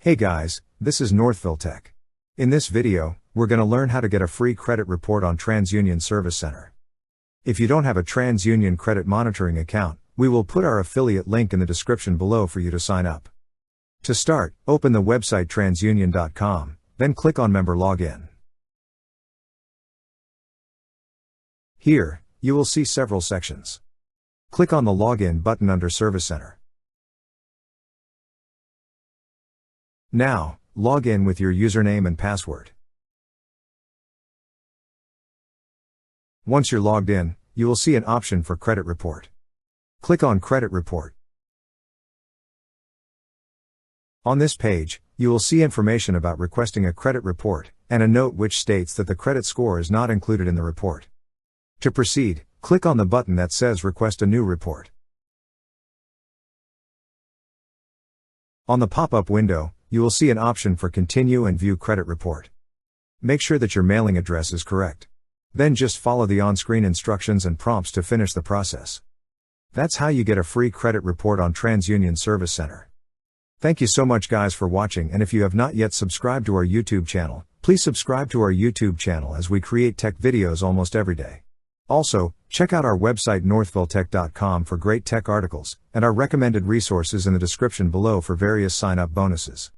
Hey guys, this is Northville Tech. In this video, we're going to learn how to get a free credit report on TransUnion Service Center. If you don't have a TransUnion credit monitoring account, we will put our affiliate link in the description below for you to sign up. To start, open the website transunion.com, then click on Member Login. Here, you will see several sections. Click on the Login button under Service Center. Now, log in with your username and password. Once you're logged in, you will see an option for Credit Report. Click on Credit Report. On this page, you will see information about requesting a credit report, and a note which states that the credit score is not included in the report. To proceed, click on the button that says Request a new report. On the pop-up window, you will see an option for Continue and View Credit Report. Make sure that your mailing address is correct. Then just follow the on-screen instructions and prompts to finish the process. That's how you get a free credit report on TransUnion Service Center. Thank you so much guys for watching, and if you have not yet subscribed to our YouTube channel, please subscribe to our YouTube channel as we create tech videos almost every day. Also, check out our website northvilletech.com for great tech articles, and our recommended resources in the description below for various sign-up bonuses.